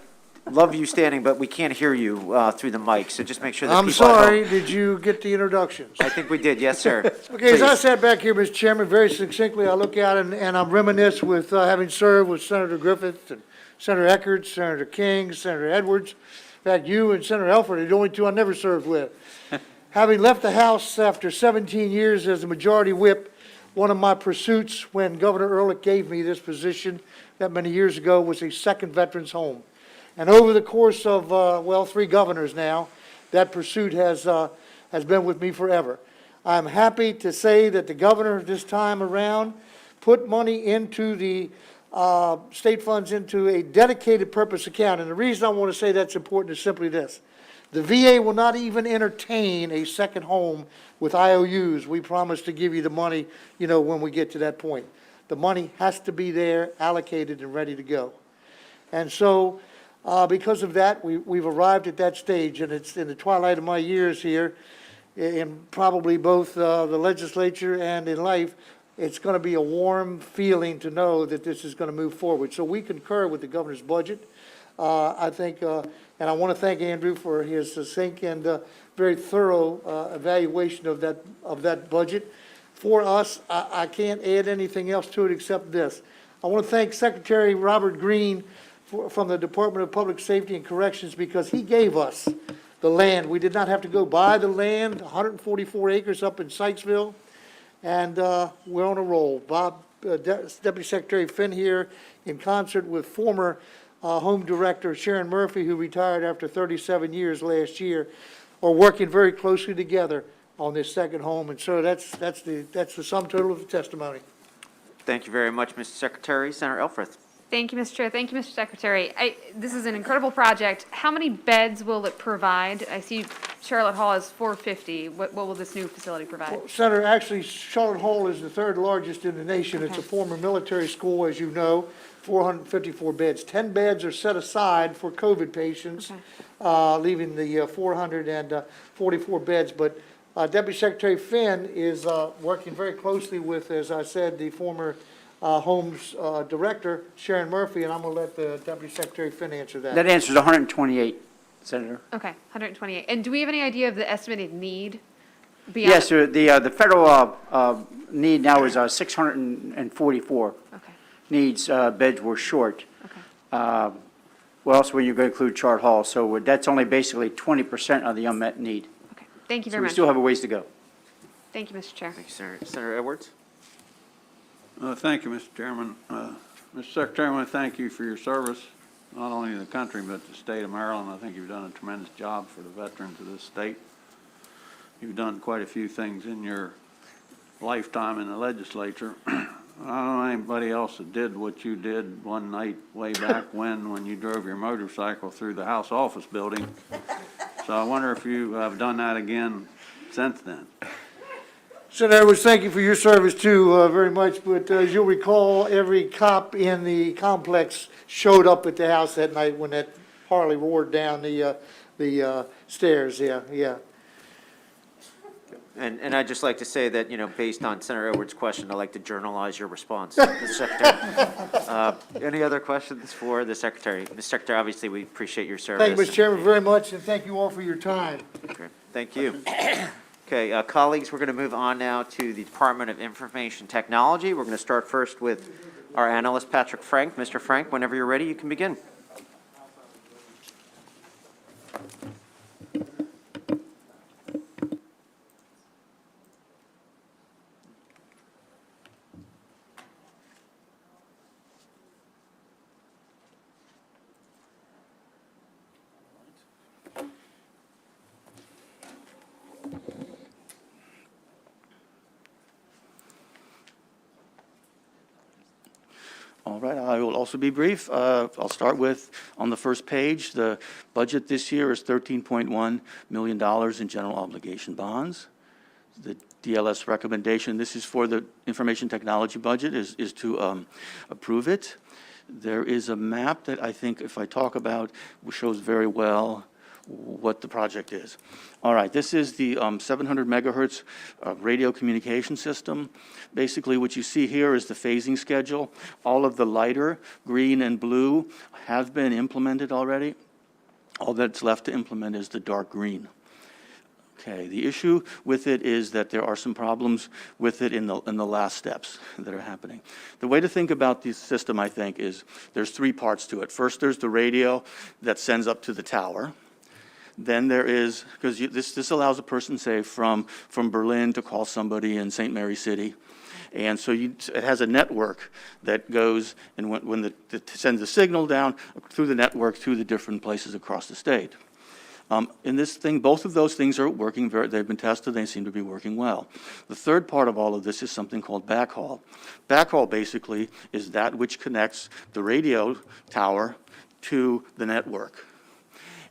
love you standing, but we can't hear you through the mic, so just make sure that I'm people at home- sorry, did you get the introductions? I think we did, yes, sir. Okay, as I Please. sat back here, Mr. Chairman, very succinctly, I look out and I'm reminisce with having served with Senator Griffith and Senator Eckert, Senator King, Senator Edwards. In fact, you and Senator Elford are the only two I never served with. Having left the House after 17 years as the majority whip, one of my pursuits when Governor Ehrlich gave me this position that many years ago was a second veterans home. And over the course of, 3 governors now, that pursuit has been with me forever. I'm happy to say that the governor this time around put money into the state funds into a dedicated purpose account. And the reason I want to say that's important is simply this. The VA will not even entertain a second home with IOUs. We promise to give you the money, when we get to that point. The money has to be there, allocated, and ready to go. And so, because of that, we've arrived at that stage, and it's in the twilight of my years here, in probably both the legislature and in life, it's going to be a warm feeling to know that this is going to move forward. So we concur with the governor's budget. I think, and I want to thank Andrew for his succinct and very thorough evaluation of that budget. For us, I can't add anything else to it except this. I want to thank Secretary Robert Green from the Department of Public Safety and Corrections because he gave us the land. We did not have to go buy the land, 144 acres up in Sykesville, and we're on a roll. Deputy Secretary Finn here, in concert with former Home Director Sharon Murphy, who retired after 37 years last year, are working very closely together on this second home, and so that's the sum total of the testimony. Thank you very much, Mr. Secretary. Senator Elfreth. Thank you, Mr. Chair. Thank you, Mr. Secretary. This is an incredible project. How many beds will it provide? I see Charlotte Hall has 450. What will this new facility provide? Well, Senator, actually, Charlotte Hall is the third largest in the nation. It's a former military school, as you know, 454 beds. 10 beds are set aside for COVID patients, leaving the 444 beds. But Deputy Secretary Finn is working very closely with, as I said, the former Homes Director, Sharon Murphy, and I'm going to let the Deputy Secretary Finn answer that. That answers 128, Senator. Okay, 128. And do we have any idea of the estimated need beyond? Yes, sir. The federal need now is 644 Okay, needs. Beds were short. okay. What else were you going to include Chart Hall? So that's only basically 20% of the unmet need. Okay. Thank you So very we much. still have a ways to go. Thank you, Mr. Chair. Thank you, Senator Edwards. Thank you, Mr. Chairman. Mr. Secretary, I want to thank you for your service, not only in the country, but the state of Maryland. I think you've done a tremendous job for the veterans of this state. you've done quite a few things in your lifetime in the legislature. I don't know anybody else that did what you did one night way back when you drove your motorcycle through the House office building. So I wonder if you have done that again since then. Senator Edwards, thank you for your service too, very much, but as you'll recall, every cop in the complex showed up at the house that night when that Harley roared down the stairs, yeah. And I'd just like to say that, based on Senator Edwards' question, I'd like to journalize your response, Mr. Secretary. Any other questions for the Secretary? Mr. Secretary, obviously, we appreciate your service. Thank you, Mr. Chairman, very much, and thank you all for your time. Great. Thank you. Okay, colleagues, we're going to move on now to the Department of Information Technology. We're going to start first with our analyst, Patrick Frank. Mr. Frank, whenever you're ready, you can begin. All right, I will also be brief. I'll start with, on the first page, the budget this year is $13.1 million in general obligation bonds. The DLS recommendation, this is for the information technology budget, is to approve it. There is a map that I think, if I talk about, shows very well what the project is. All right, this is the 700 megahertz radio communication system. Basically, what you see here is the phasing schedule. All of the lighter green and blue have been implemented already. All that's left to implement is the dark green. Okay, the issue with it is that there are some problems with it in the last steps that are happening. The way to think about this system, I think, is there's three parts to it. First, there's the radio that sends up to the tower. Then there is, because this allows a person, say, from Berlin to call somebody in St. Mary City. And so it has a network that goes, and when it sends a signal down through the network to the different places across the state. In this thing, both of those things are working they've been tested, they seem to be working well. The third part of all of this is something called backhaul. Backhaul basically is that which connects the radio tower to the network.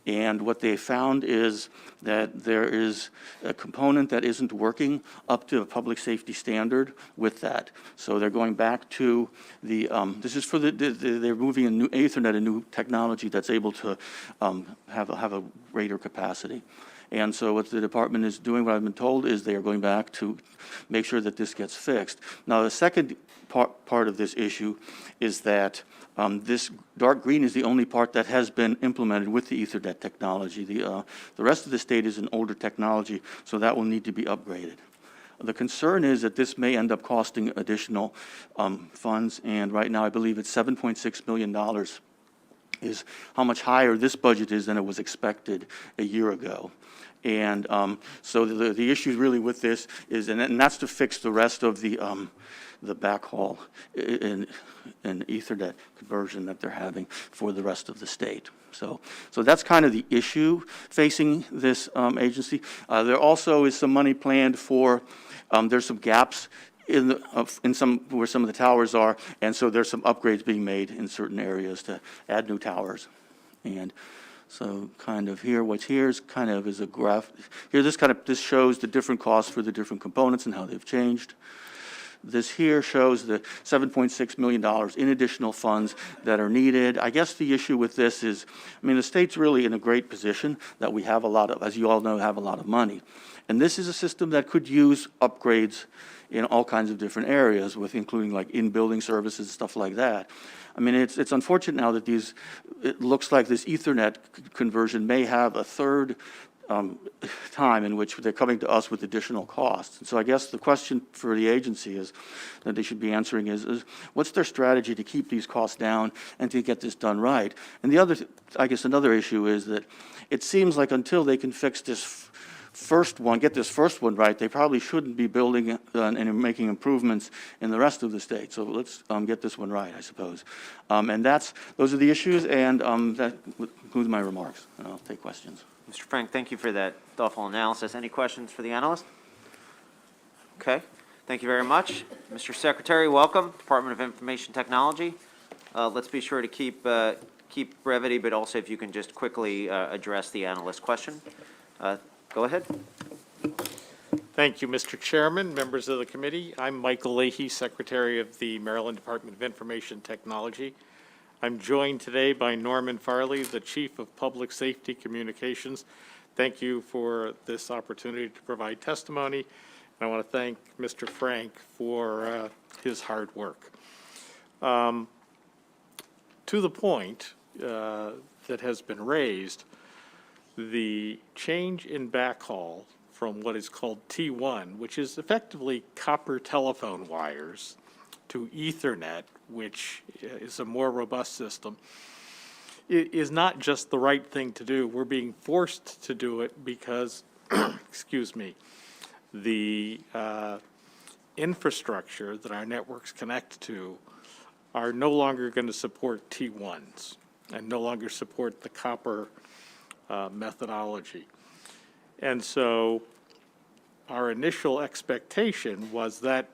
And what they found is that there is a component that isn't working up to a public safety standard with that. So they're going back to the, this is for they're moving a new Ethernet, a new technology that's able to have a greater capacity. And so what the department is doing, what I've been told, is they are going back to make sure that this gets fixed. Now, the second part of this issue is that this dark green is the only part that has been implemented with the Ethernet technology. The rest of the state is an older technology, so that will need to be upgraded. The concern is that this may end up costing additional funds, and right now I believe it's $7.6 million is how much higher this budget is than it was expected a year ago. And so the issue really with this is, and that's to fix the rest of the backhaul and Ethernet conversion that they're having for the rest of the state. So that's kind of the issue facing this agency. There also is some money planned for, there's some gaps in some where some of the towers are, and so there's some upgrades being made in certain areas to add new towers. And so kind of here, what's here is kind of is a graph. Here, this shows the different costs for the different components and how they've changed. This here shows the $7.6 million in additional funds that are needed. I guess the issue with this is, I mean, the state's really in a great position that we have a lot of, as you all know, have a lot of money. And this is a system that could use upgrades in all kinds of different areas, with including like in-building services, stuff like that. I mean, it's unfortunate now that it looks like this Ethernet conversion may have a third time in which they're coming to us with additional costs. And so I guess the question for the agency is, that they should be answering is what's their strategy to keep these costs down and to get this done right? And the other, I guess another issue is that it seems like until they can fix this get this first one right, they probably shouldn't be building and making improvements in the rest of the state. So let's get this one right, I suppose. And those are the issues, and that concludes my remarks. And I'll take questions. Mr. Frank, thank you for that thoughtful analysis. Any questions for the analyst? Okay, thank you very much. Mr. Secretary, welcome, Department of Information Technology. Let's be sure to keep brevity, but also if you can just quickly address the analyst question. Go ahead. Thank you, Mr. Chairman, members of the committee. I'm Michael Leahy, Secretary of the Maryland Department of Information Technology. I'm joined today by Norman Farley, the Chief of Public Safety Communications. Thank you for this opportunity to provide testimony. And I want to thank Mr. Frank for his hard work. To the point that has been raised, the change in backhaul from what is called T1, which is effectively copper telephone wires, to Ethernet, which is a more robust system, it is not just the right thing to do. We're being forced to do it because, excuse me, the infrastructure that our networks connect to are no longer going to support T1s and no longer support the copper methodology. And so our initial expectation was that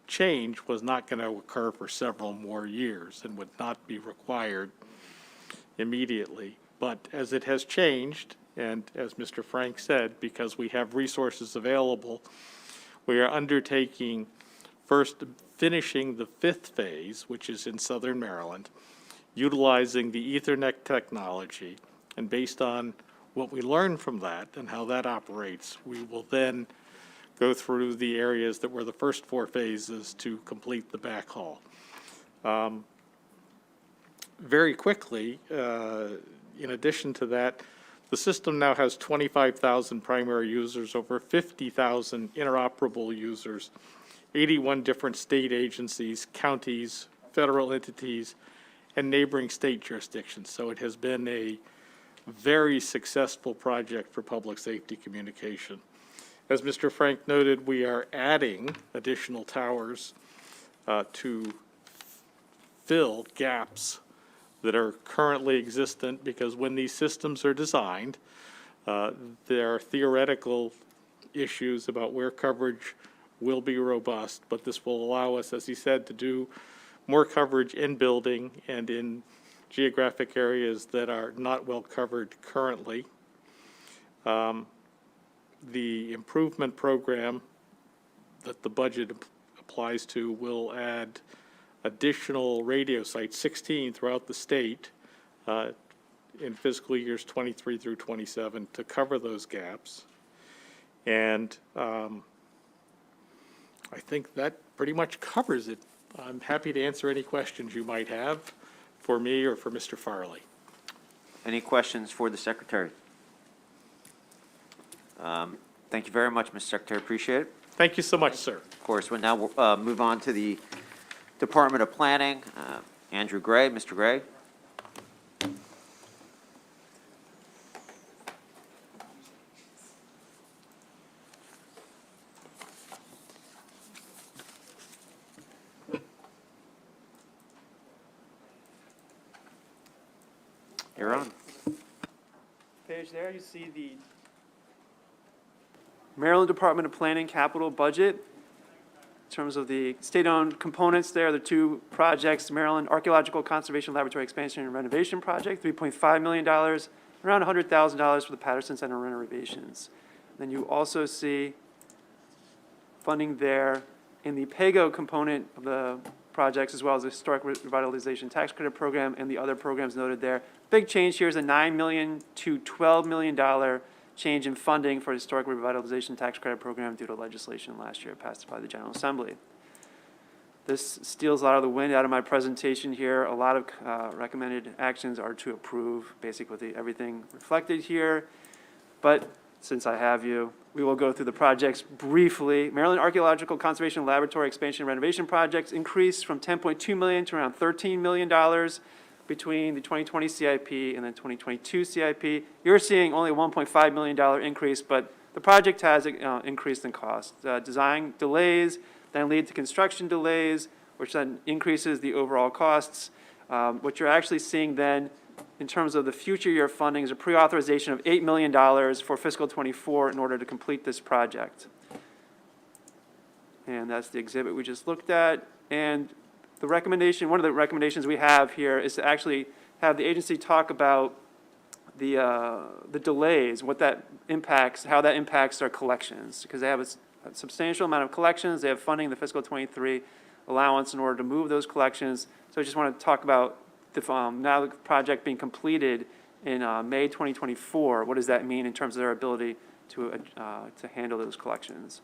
change was not going to occur for several more years and would not be required immediately. But as it has changed, and as Mr. Frank said, because we have resources available, we are undertaking first finishing the 5th phase, which is in Southern Maryland, utilizing the Ethernet technology, and based on what we learn from that and how that operates, we will then go through the areas that were the first 4 phases to complete the backhaul. Very quickly, in addition to that, the system now has 25,000 primary users, over 50,000 interoperable users, 81 different state agencies, counties, federal entities, and neighboring state jurisdictions. So it has been a very successful project for public safety communication. As Mr. Frank noted, we are adding additional towers to fill gaps that are currently existent, because when these systems are designed, there are theoretical issues about where coverage will be robust, but this will allow us, as he said, to do more coverage in building and in geographic areas that are not well covered currently. The improvement program that the budget applies to will add additional radio sites, 16 throughout the state, in fiscal years 23 through 27 to cover those gaps. And I think that pretty much covers it. I'm happy to answer any questions you might have for me or for Mr. Farley. Any questions for the Secretary? Thank you very much, Mr. Secretary. Appreciate it. Thank you so much, sir. Of course, we'll now move on to the Department of Planning. Andrew Gray, Mr. Gray. You're on. Page there, you see the Maryland Department of Planning capital budget. In terms of the state-owned components there, the 2 projects, Maryland Archaeological Conservation Laboratory Expansion and Renovation Project, $3.5 million, around $100,000 for the Patterson Center renovations. Then you also see funding there in the PAYGO component of the projects, as well as the Historic Revitalization Tax Credit Program and the other programs noted there. Big change here is a $9 million to $12 million change in funding for the Historic Revitalization Tax Credit Program due to legislation last year passed by the General Assembly. This steals a lot of the wind out of my presentation here. A lot of recommended actions are to approve basically everything reflected here. But since I have you, we will go through the projects briefly. Maryland Archaeological Conservation Laboratory Expansion and Renovation projects increased from $10.2 million to around $13 million between the 2020 CIP and the 2022 CIP. You're seeing only a $1.5 million increase, but the project has increased in cost. Design delays then lead to construction delays, which then increases the overall costs. What you're actually seeing then, in terms of the future year funding, is a pre-authorization of $8 million for fiscal '24 in order to complete this project. And that's the exhibit we just looked at. And the recommendation, one of the recommendations we have here is to actually have the agency talk about the delays, what that impacts, how that impacts their collections, because they have a substantial amount of collections. They have funding in the fiscal '23 allowance in order to move those collections. So I just want to talk about now the project being completed in May 2024. What does that mean in terms of their ability to handle those collections?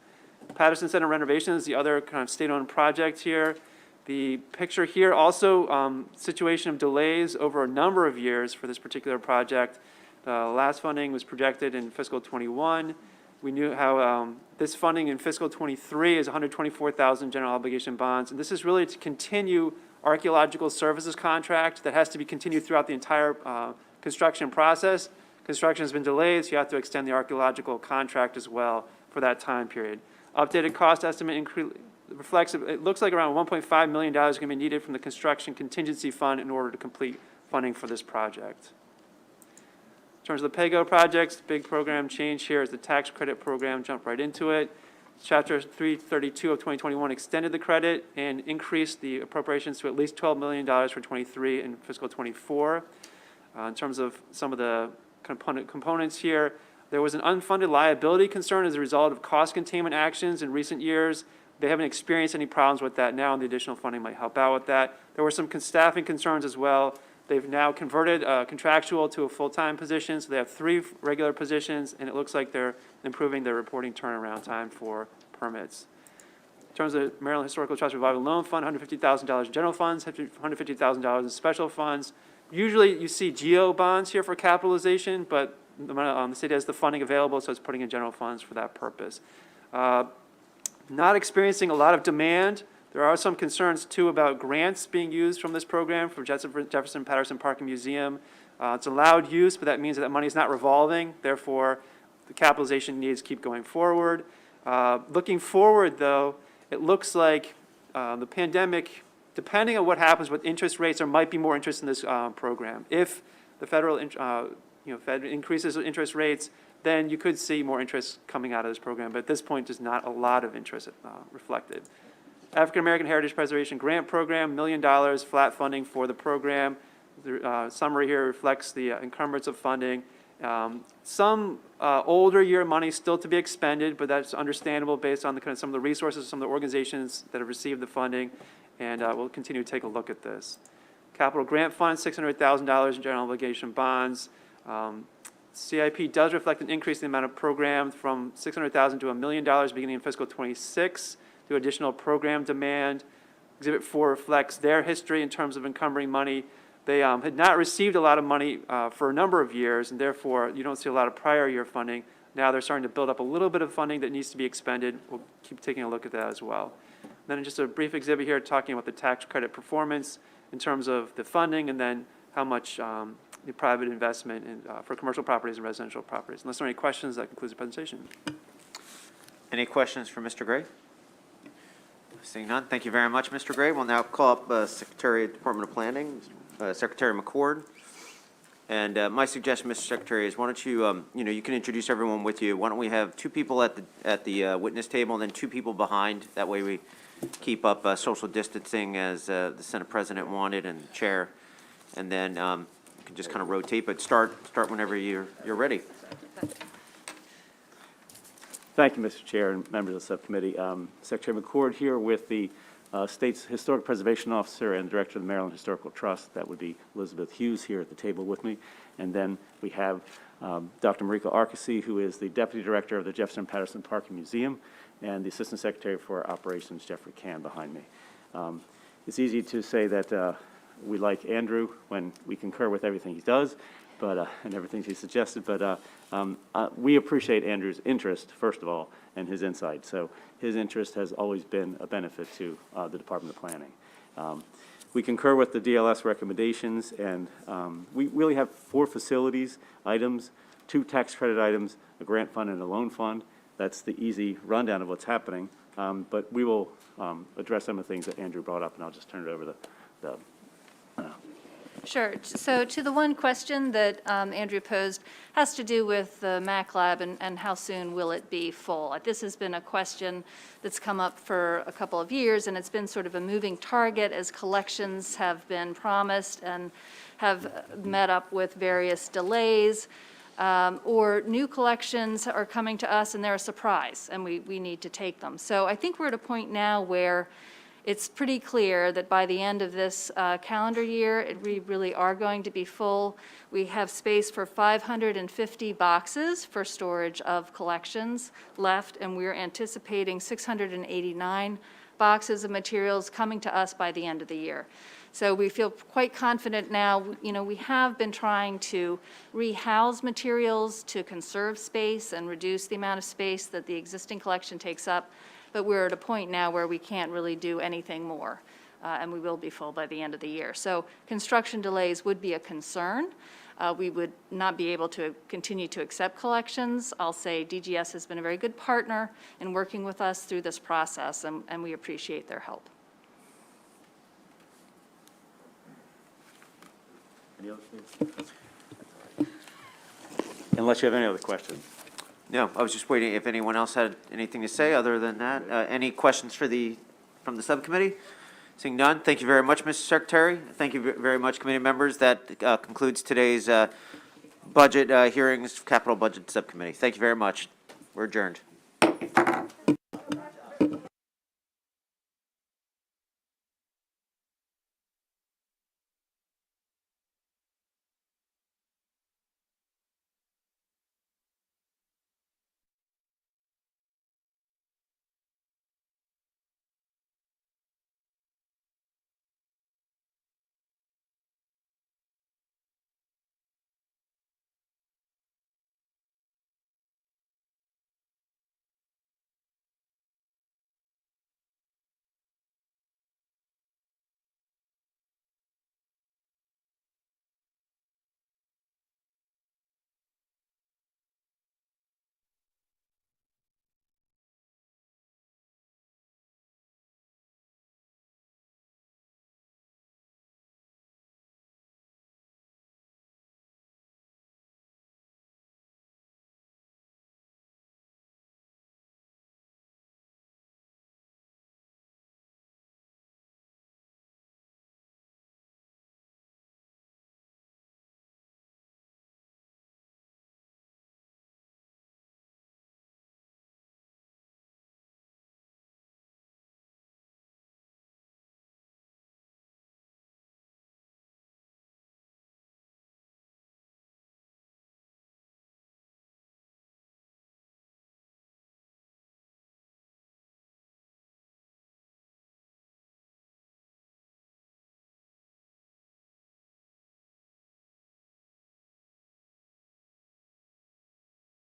Patterson Center Renovation is the other kind of state-owned project here. The picture here also, situation of delays over a number of years for this particular project. Last funding was projected in fiscal '21. We knew how this funding in fiscal '23 is 124,000 general obligation bonds. And this is really to continue archaeological services contract that has to be continued throughout the entire construction process. Construction has been delayed, so you have to extend the archaeological contract as well for that time period. Updated cost estimate reflects, it looks like around $1.5 million is going to be needed from the construction contingency fund in order to complete funding for this project. In terms of the PAYGO projects, big program change here is the tax credit program. Jump right into it. Chapter 332 of 2021 extended the credit and increased the appropriations to at least $12 million for '23 and fiscal '24. In terms of some of the components here, there was an unfunded liability concern as a result of cost containment actions in recent years. They haven't experienced any problems with that now, and the additional funding might help out with that. There were some staffing concerns as well. They've now converted contractual to a full-time position, so they have 3 regular positions, and it looks like they're improving their reporting turnaround time for permits. In terms of Maryland Historical Trust Revival Loan Fund, $150,000 in general funds, $150,000 in special funds. Usually you see GEO bonds here for capitalization, but the state has the funding available, so it's putting in general funds for that purpose. Not experiencing a lot of demand. There are some concerns, too, about grants being used from this program for Jefferson Patterson Park and Museum. It's allowed use, but that means that money is not revolving. Therefore, the capitalization needs keep going forward. Looking forward, though, it looks like the pandemic, depending on what happens with interest rates, there might be more interest in this program. If the federal, Fed increases interest rates, then you could see more interest coming out of this program. But at this point, there's not a lot of interest reflected. African American Heritage Preservation Grant Program, $1 million flat funding for the program. The summary here reflects the encumbrance of funding. Some older year money still to be expended, but that's understandable based on some of the resources of some of the organizations that have received the funding, and we'll continue to take a look at this. Capital Grant Fund, $600,000 in general obligation bonds. CIP does reflect an increase in the amount of program from $600,000 to $1 million beginning in fiscal '26 due to additional program demand. Exhibit 4 reflects their history in terms of encumbering money. They had not received a lot of money for a number of years, and therefore you don't see a lot of prior year funding. Now they're starting to build up a little bit of funding that needs to be expended. We'll keep taking a look at that as well. Then just a brief exhibit here talking about the tax credit performance in terms of the funding and then how much the private investment in, for commercial properties and residential properties. Unless there are any questions, that concludes the presentation. Any questions for Mr. Gray? Seeing none, thank you very much, Mr. Gray. We'll now call up Secretary of Department of Planning, Secretary McCord. And my suggestion, Mr. Secretary, is why don't you, you can introduce everyone with you. Why don't we have 2 people at the witness table and then 2 people behind. That way we keep up social distancing as the Senate President wanted and the Chair. And then you can just kind of rotate, but start whenever you're ready. Thank you, Mr. Chair and members of the subcommittee. Secretary McCord here with the State's Historic Preservation Officer and Director of the Maryland Historical Trust. That would be Elizabeth Hughes here at the table with me. And then we have Dr. Mariko Arcasi, who is the Deputy Director of the Jefferson Patterson Park and Museum, and the Assistant Secretary for Operations, Jeffrey Can, behind me. It's easy to say that we like Andrew when we concur with everything he does, but and everything he suggested, but we appreciate Andrew's interest, first of all, and his insight. So his interest has always been a benefit to the Department of Planning. We concur with the DLS recommendations, and we really have 4 facilities items, 2 tax credit items, a grant fund and a loan fund. That's the easy rundown of what's happening, but we will address some of the things that Andrew brought up, and I'll just turn it over to the Sure. So to the one question that Andrew posed, has to do with the Mac Lab and how soon will it be full? This has been a question that's come up for a couple of years, and it's been sort of a moving target as collections have been promised and have met up with various delays, or new collections are coming to us and they're a surprise, and we need to take them. So I think we're at a point now where it's pretty clear that by the end of this calendar year, we really are going to be full. We have space for 550 boxes for storage of collections left, and we're anticipating 689 boxes of materials coming to us by the end of the year. So we feel quite confident now. You know, we have been trying to rehouse materials to conserve space and reduce the amount of space that the existing collection takes up. But we're at a point now where we can't really do anything more, and we will be full by the end of the year. So construction delays would be a concern. We would not be able to continue to accept collections. I'll say DGS has been a very good partner in working with us through this process, and we appreciate their help. Any other things? Unless you have any other questions. No, I was just waiting if anyone else had anything to say other than that. Any questions from the subcommittee? Seeing none, thank you very much, Mr. Secretary. Thank you very much, committee members. That concludes today's budget hearings, Capital Budget Subcommittee. Thank you very much. We're adjourned.